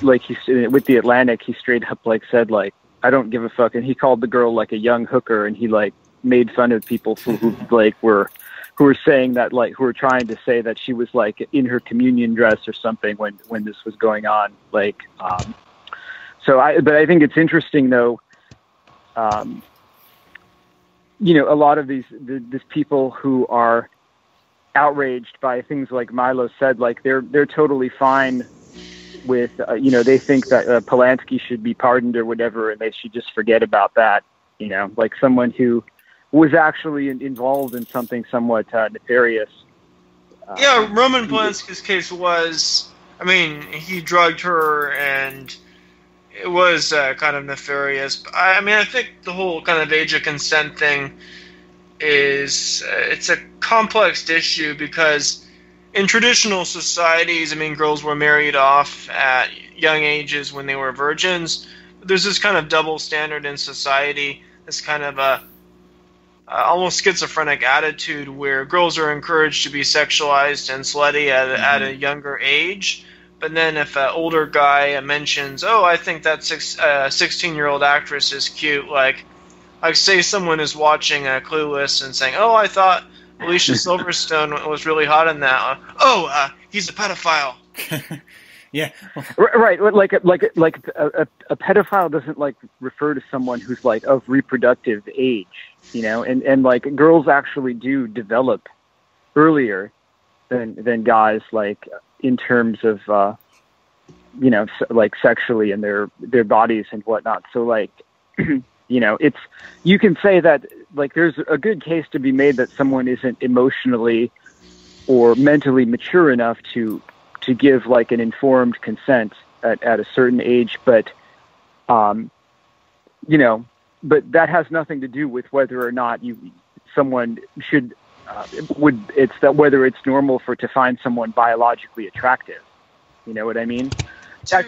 like with the Atlantic, he straight up like said like, I don't give a fuck, and he called the girl like a young hooker, and he like made fun of people who were saying that, like, who were trying to say that she was like in her communion dress or something when this was going on. Like, but I think it's interesting though. A lot of these people who are outraged by things like Milo said, like they're totally fine with, they think that Polanski should be pardoned or whatever, and they should just forget about that. Like someone who was actually involved in something somewhat nefarious. Yeah, Roman Polanski's case was, he drugged her, and it was kind of nefarious. I think the whole kind of age of consent thing is, it's a complex issue, because in traditional societies, girls were married off at young ages when they were virgins. But there's this kind of double standard in society, this kind of almost schizophrenic attitude where girls are encouraged to be sexualized and slutty at a younger age. But then if an older guy mentions, oh, I think that 16-year-old actress is cute, like say someone is watching Clueless and saying, oh, I thought Alicia Silverstone was really hot in that. He's a pedophile. Yeah. Right, like a pedophile doesn't like refer to someone who's like of reproductive age, and like girls actually do develop earlier than guys, like in terms of like sexually and their bodies and whatnot. So like it's, you can say that like there's a good case to be made that someone isn't emotionally or mentally mature enough to give like an informed consent at a certain age, but but that has nothing to do with whether or not someone should it's that whether it's normal to find someone biologically attractive. You know what I mean? I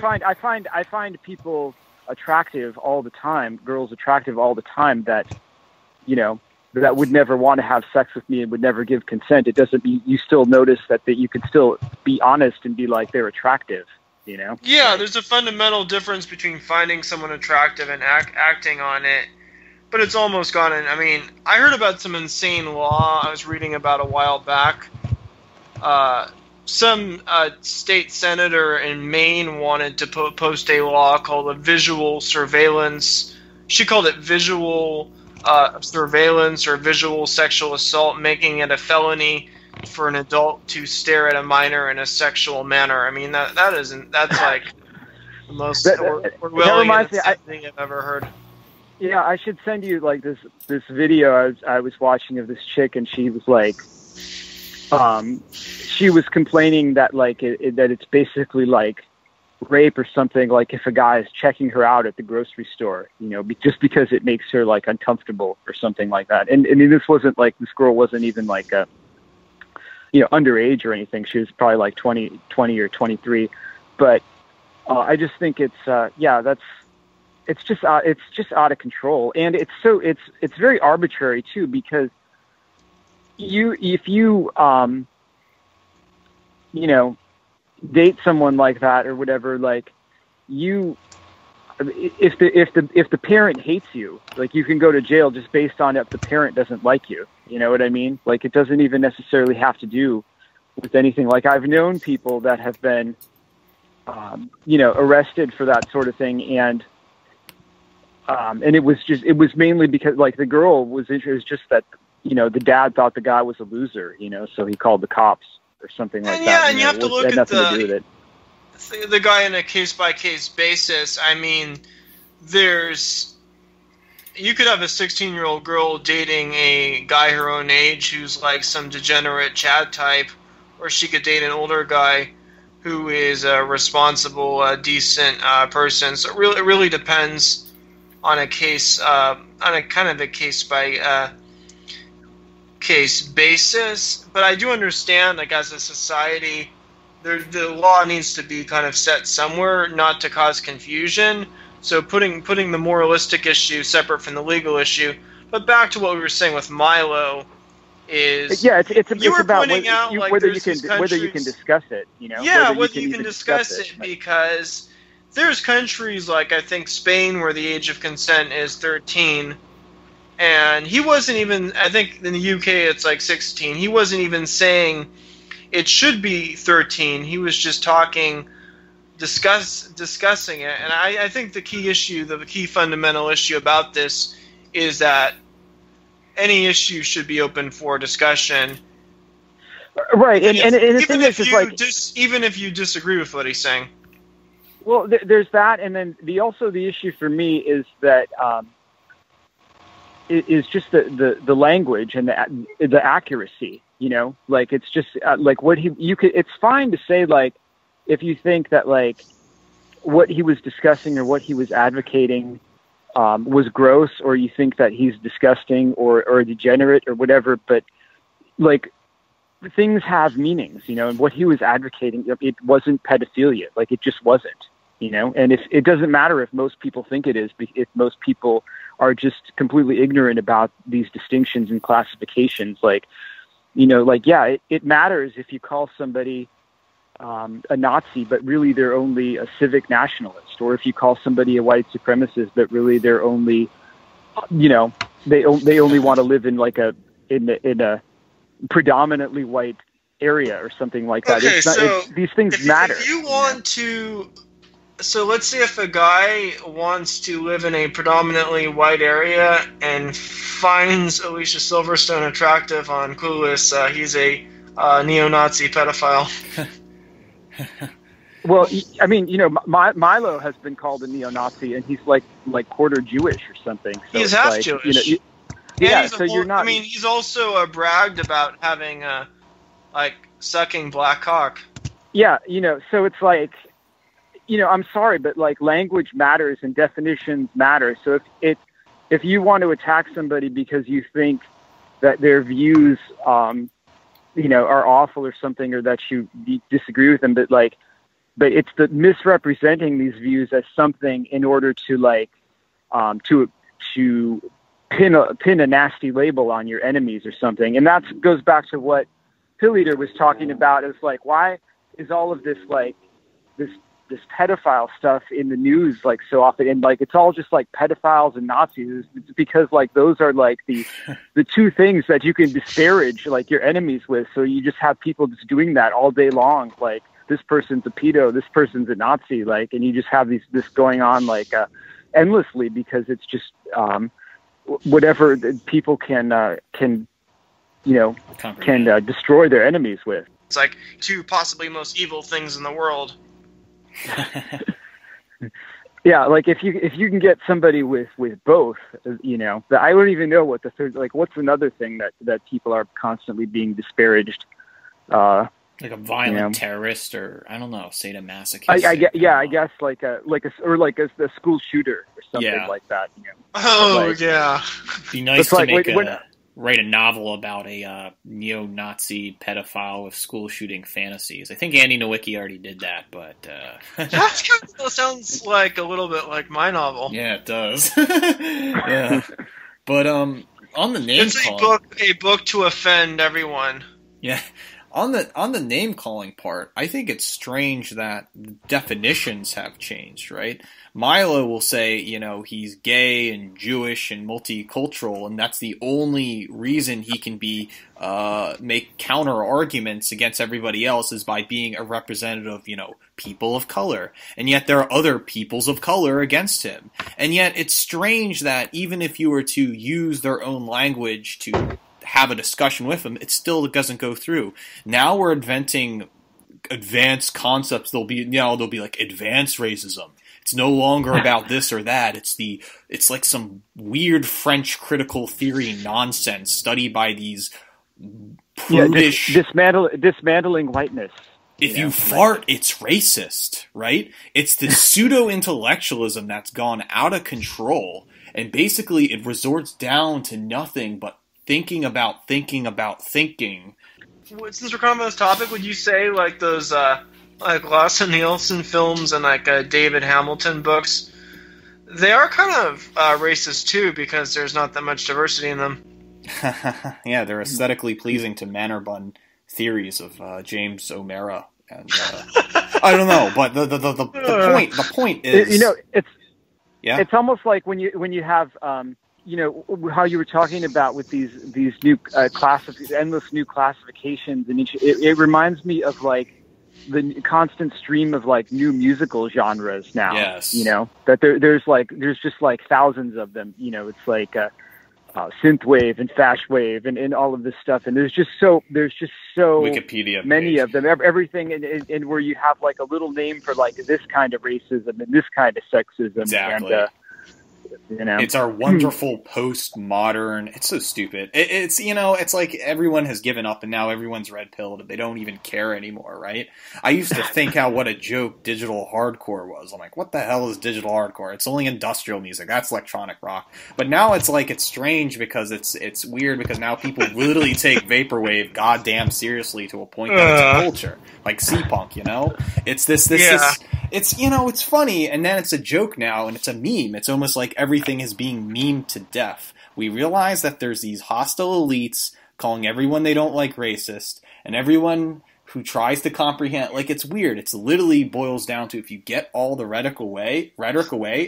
find people attractive all the time, girls attractive all the time that that would never want to have sex with me and would never give consent. It doesn't mean you still notice that you can still be honest and be like, they're attractive, Yeah, there's a fundamental difference between finding someone attractive and acting on it. But it's almost gone. I mean, I heard about some insane law I was reading about a while back. Some state senator in Maine wanted to post a law called a visual surveillance. She called it visual surveillance or visual sexual assault, making it a felony for an adult to stare at a minor in a sexual manner. I mean, that's like the most Orwellian thing I've ever heard. Yeah, I should send you like this video I was watching of this chick, and she was like, she was complaining that like that it's basically like rape or something, like if a guy is checking her out at the grocery store, just because it makes her like uncomfortable or something like that. And I mean, this girl wasn't even like underage or anything. She was probably like 20 or 23. But I just think it's just out of control, and it's very arbitrary too, because if you date someone like that or whatever, like if the parent hates you, like you can go to jail just based on if the parent doesn't like you. You know what I mean? Like it doesn't even necessarily have to do with anything. Like I've known people that have been arrested for that sort of thing, and it was mainly because like the girl was interested. It was just that the dad thought the guy was a loser, so he called the cops or something like that. Yeah, and you have to look at the guy on a case-by-case basis. I mean, you could have a 16-year-old girl dating a guy her own age who's like some degenerate Chad type, or she could date an older guy who is a responsible, decent person. So it really depends on a case, on a kind of a case-by case basis. But I do understand, like as a society, the law needs to be kind of set somewhere, not to cause confusion. So putting the moralistic issue separate from the legal issue. But back to what we were saying with Milo is it's about pointing out like whether you can discuss it. Yeah, whether you can discuss it, because there's countries like I think Spain where the age of consent is 13. And he wasn't even, I think in the UK it's like 16. He wasn't even saying it should be 13. He was just discussing it. And I think the key fundamental issue about this is that any issue should be open for discussion. Right. And the thing is like, even if you disagree with what he's saying. Well, there's that. And then the issue for me is that, is just the language and the accuracy, like it's just like what it's fine to say, like, if you think that like what he was discussing or what he was advocating was gross, or you think that he's disgusting or degenerate or whatever, but like things have meanings, and what he was advocating, it wasn't pedophilia, like it just wasn't, and if it doesn't matter if most people think it is, if most people are just completely ignorant about these distinctions and classifications. Like, it matters if you call somebody a Nazi, but really they're only a civic nationalist, or if you call somebody a white supremacist, but really they're only, they only want to live in like in a predominantly white area or something like that. Okay, These things matter. If you want to, so let's say if a guy wants to live in a predominantly white area and finds Alicia Silverstone attractive on Clueless, he's a neo-Nazi pedophile. Well, I mean, Milo has been called a neo-Nazi, and he's like quarter Jewish or something. So he's half Jewish. You're not. I mean, he's also bragged about having sucking black cock. Yeah, so it's like, I'm sorry, but like language matters and definitions matter. So if you want to attack somebody because you think that their views, are awful or something, or that you disagree with them, but it's the misrepresenting these views as something in order to to pin a nasty label on your enemies or something. And that goes back to what Pilleater was talking about. It's like, why is all of this this pedophile stuff in the news so often? And it's all just pedophiles and Nazis. It's because those are the two things that you can disparage your enemies with. So you just have people just doing that all day long. This person's a pedo, this person's a Nazi, and you just have this going on endlessly, because it's just whatever people can destroy their enemies with. It's like two possibly most evil things in the world. Yeah, if you can get somebody with both, I don't even know what the third, what's another thing that people are constantly being disparaged. Like a violent terrorist, or I don't know, sadomasochist. I guess a school shooter or something like that. Oh yeah, be nice to write a novel about a neo-Nazi pedophile with school shooting fantasies. I think Andy Nowicki already did that, but that sounds like a little bit like my novel. Yeah, it does. Yeah, but on the name calling, a book to offend everyone. Yeah. On the name calling part, I think it's strange that definitions have changed, right? Milo will say, he's gay and Jewish and multicultural, and that's the only reason he can make counter arguments against everybody else is by being a representative of, people of color. And yet there are other peoples of color against him. And yet it's strange that even if you were to use their own language to have a discussion with them, it still doesn't go through. Now we're inventing advanced concepts. They'll be like advanced racism. It's no longer about this or that. It's like some weird French critical theory nonsense studied by these prudish... dismantling whiteness. If you fart, it's racist, right? It's the pseudo-intellectualism that's gone out of control, and basically it resorts down to nothing but thinking about thinking. Since we're coming on this topic, would you say those Lasse Nielsen films and David Hamilton books, they are kind of racist too, because there's not that much diversity in them? Yeah, they're aesthetically pleasing to Mannerbun theories of James O'Mara, and I don't know, but the point is, it's almost like when you have how you were talking about with these new endless new classifications, and it reminds me of the constant stream of new musical genres now. Yes. That there's just thousands of them. It's synthwave and fashwave and all of this stuff, and there's just so Wikipedia many page. of them. Everything and where you have a little name for this kind of racism and this kind of sexism. Exactly. And, it's our wonderful postmodern. It's so stupid. It's it's like everyone has given up and now everyone's red pilled and they don't even care anymore, right? I used to think what a joke digital hardcore was. I'm like, what the hell is digital hardcore? It's only industrial music. That's electronic rock. But now it's strange because it's weird because now people literally take vaporwave goddamn seriously to a point that it's a culture. Like C-punk, It's this it's funny, and then it's a joke now, and it's a meme. It's almost like everything is being memed to death. We realize that there's these hostile elites calling everyone they don't like racist, and everyone who tries to comprehend, it's weird. It's literally boils down to, if you get all the rhetoric away,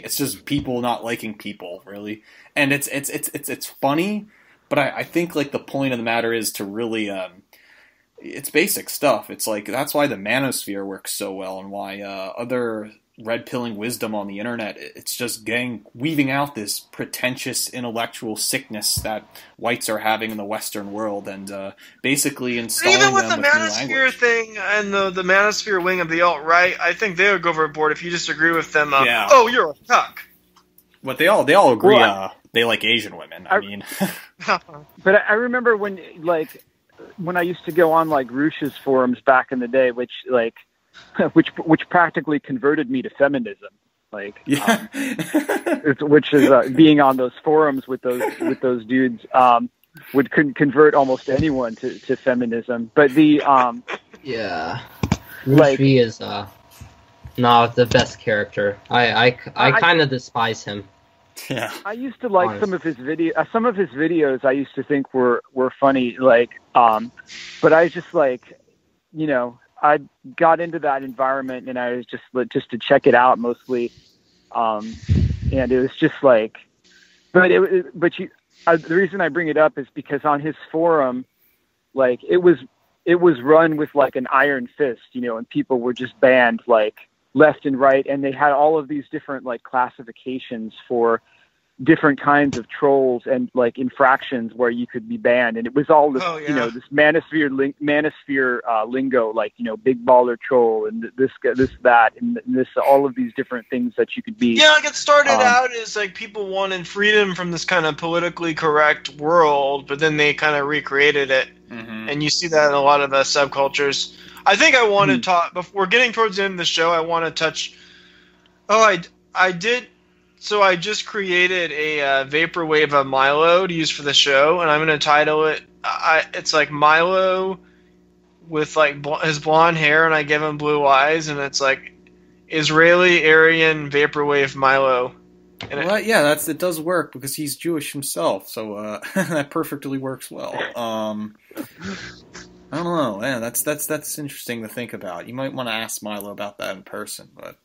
it's just people not liking people, really. And it's funny, but I think the point of the matter is to really it's basic stuff. It's like that's why the manosphere works so well, and why other red pilling wisdom on the internet, it's just weaving out this pretentious intellectual sickness that whites are having in the Western world, and basically installing even with them the with new manosphere language. thing and the manosphere wing of the alt-right, I think they would go overboard if you disagree with them. Yeah. Oh, you're a cuck. But they all agree. Well, they like Asian women. I mean, But I remember when I used to go on like Rush's forums back in the day, which practically converted me to feminism. yeah. Which is being on those forums with those dudes would convert almost anyone to feminism. But the Yeah. Like- Rushi is not the best character. I kind of despise him. Yeah. I used to like some of his videos. I used to think were funny. But I just I got into that environment, and I was just to check it out mostly. And it was just the reason I bring it up is because on his forum, it was run with an iron fist, and people were just banned left and right, and they had all of these different classifications for different kinds of trolls and infractions where you could be banned, and it was all this this manosphere lingo, big baller troll and this that and this all of these different things that you could be. Yeah, it started out as people wanted freedom from this kind of politically correct world, but then they kind of recreated it, and you see that in a lot of subcultures. I think I want to talk before getting towards the end of the show. I want to touch. Oh, I did. So I just created a vaporwave of Milo to use for the show, and I'm going to title it. It's Milo with his blonde hair, and I give him blue eyes, and it's Israeli Aryan vaporwave Milo. And it does work because he's Jewish himself, so that perfectly works well. I don't know, man. That's interesting to think about. You might want to ask Milo about that in person, but.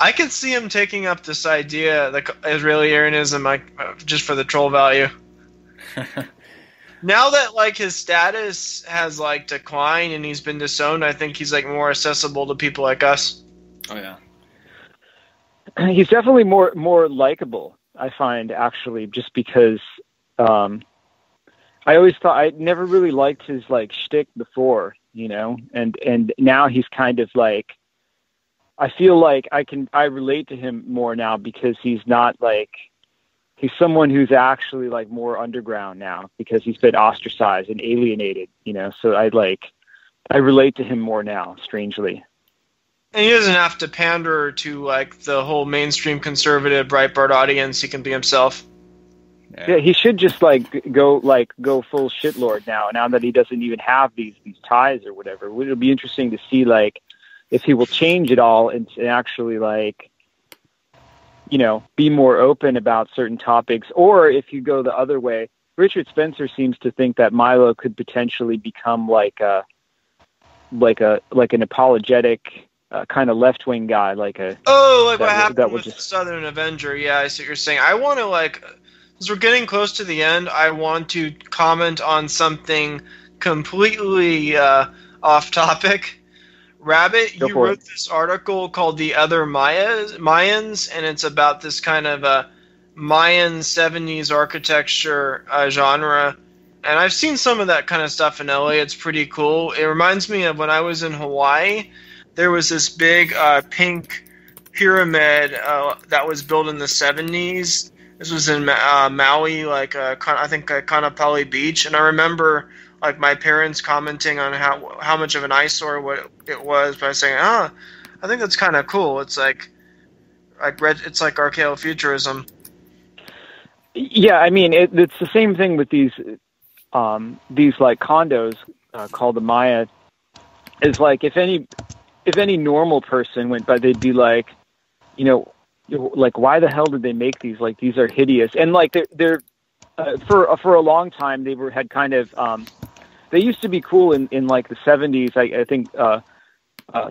I could see him taking up this idea, the Israeli Aryanism, just for the troll value. Now that his status has declined and he's been disowned, I think he's more accessible to people like us. Oh yeah, he's definitely more likable. I find actually, just because I always thought I never really liked his shtick before, and now he's kind of I feel I relate to him more now because he's not he's someone who's actually more underground now because he's been ostracized and alienated, so I relate to him more now, strangely. And he doesn't have to pander to the whole mainstream conservative Breitbart audience. He can be himself. Yeah, he should just go full shitlord now that he doesn't even have these ties or whatever. It'll be interesting to see if he will change it all and actually be more open about certain topics, or if you go the other way. Richard Spencer seems to think that Milo could potentially become an apologetic kind of left-wing guy, what happened with the Southern Avenger. Yeah, I see what you're saying. I want to as we're getting close to the end, I want to comment on something completely off topic. Rabbit, you wrote this article called The Other Mayans, and it's about this kind of Mayan 70s architecture genre. And I've seen some of that kind of stuff in LA. It's pretty cool. It reminds me of when I was in Hawaii. There was this big pink pyramid that was built in the 70s. This was in Maui, I think Kanapali Beach. And I remember my parents commenting on how much of an eyesore it was by saying, I think that's kind of cool. It's it's archaeofuturism. Yeah, I mean it's the same thing with these condos called the Maya. Is if any normal person went by, they'd be why the hell did they make these? These are hideous, and they're for a long time had kind of. They used to be cool in the 70s. I think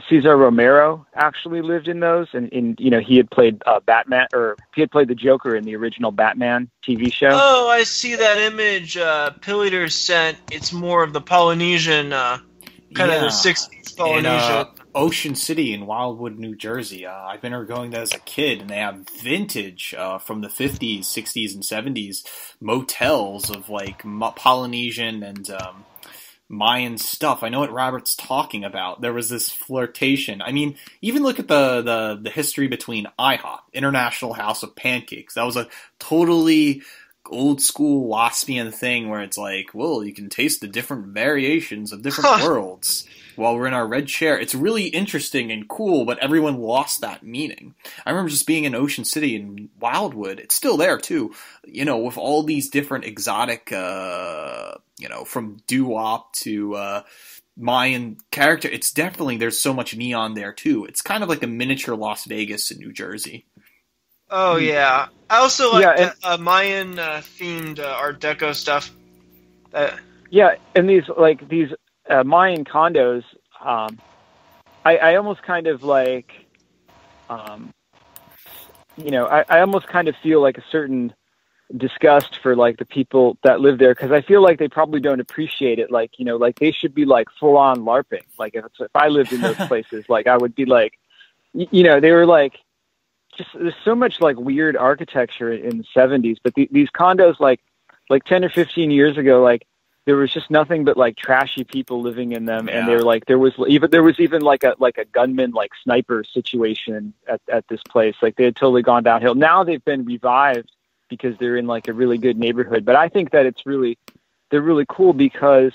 Cesar Romero actually lived in those, and he had played Batman, or he had played the Joker in the original Batman TV show. Oh, I see that image Pilleater sent. It's more of the Polynesian, kind of the 60s Polynesian. In Ocean City in Wildwood, New Jersey. I've been going there as a kid, and they have vintage from the 50s, 60s, and 70s motels of like Polynesian and Mayan stuff. I know what Robert's talking about. There was this flirtation. I mean, even look at the history between IHOP, International House of Pancakes. That was a totally old school waspian thing where it's like, well, you can taste the different variations of different worlds while we're in our red chair. It's really interesting and cool, but everyone lost that meaning. I remember just being in Ocean City and Wildwood. It's still there too, with all these different exotic, from doo-wop to Mayan character. It's definitely, there's so much neon there too. It's kind of like a miniature Las Vegas in New Jersey. Oh yeah, I also like Mayan themed Art Deco stuff. Yeah, and these Mayan condos, I almost kind of like, I almost kind of feel like a certain disgust for like the people that live there, because I feel like they probably don't appreciate it. Like, like they should be like full on LARPing. Like if I lived in those places, like I would be like, they were like, just there's so much like weird architecture in the 70s, but these condos like 10 or 15 years ago, like there was just nothing but like trashy people living in them. Yeah. And they were like, there was even like a gunman, like sniper situation at this place. Like they had totally gone downhill. Now they've been revived because they're in like a really good neighborhood. But I think that they're really cool because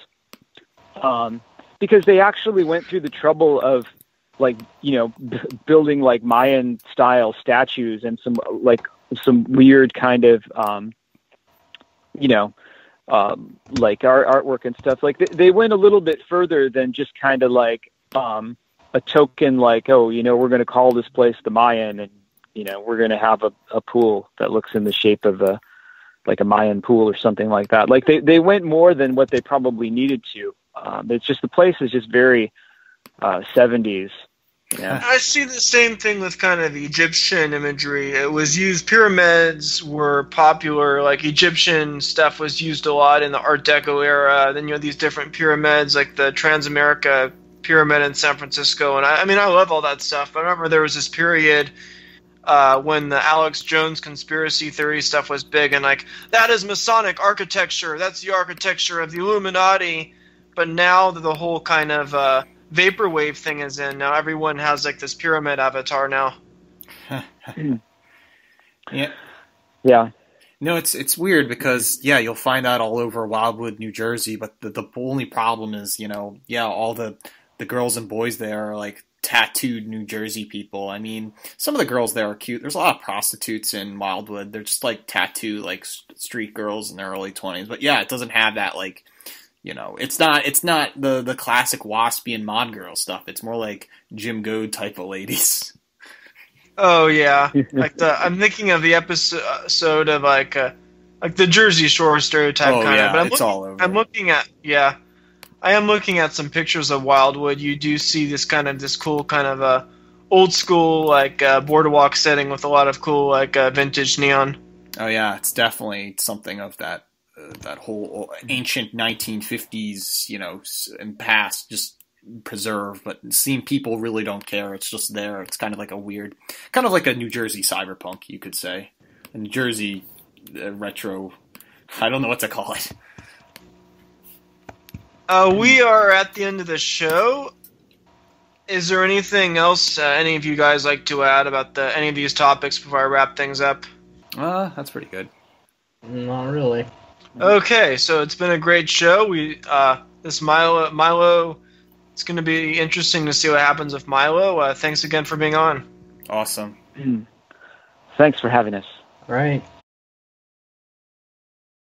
they actually went through the trouble of like, building like Mayan style statues and some weird kind of, like artwork and stuff. Like they went a little bit further than just kind of like, a token, like, oh, we're going to call this place the Mayan, and, we're going to have a pool that looks in the shape of a Mayan pool or something like that. Like they went more than what they probably needed to. It's just, the place is just very, 70s. Yeah. I see the same thing with kind of Egyptian imagery. It was used, pyramids were popular, like Egyptian stuff was used a lot in the Art Deco era. Then you have these different pyramids, like the Transamerica Pyramid in San Francisco. And I love all that stuff. I remember there was this period when the Alex Jones conspiracy theory stuff was big, and like, that is Masonic architecture, that's the architecture of the Illuminati. But now the whole kind of vaporwave thing is in. Now everyone has like this pyramid avatar now. Yeah. No, it's weird because you'll find that all over Wildwood, New Jersey. But the only problem is, all the girls and boys there are like tattooed New Jersey people. I mean, some of the girls there are cute. There's a lot of prostitutes in Wildwood. They're just like tattoo like street girls in their early 20s. But yeah, it doesn't have that like. It's not the classic waspy and mod girl stuff. It's more like Jim Goad type of ladies. Oh yeah, like I'm thinking of the episode of like the Jersey Shore stereotype kind of. But it's all over. I am looking at some pictures of Wildwood. You do see this cool kind of old school like boardwalk setting with a lot of cool like vintage neon. Oh yeah, it's definitely something of that whole ancient 1950s, and past, just preserved. But seeing people really don't care. It's just there. It's kind of like a weird, kind of like a New Jersey cyberpunk, you could say. A New Jersey retro. I don't know what to call it. We are at the end of the show. Is there anything else any of you guys like to add about any of these topics before I wrap things up? That's pretty good. Not really. Okay, so it's been a great show. This Milo, it's going to be interesting to see what happens with Milo. Thanks again for being on. Awesome. Thanks for having us. All right.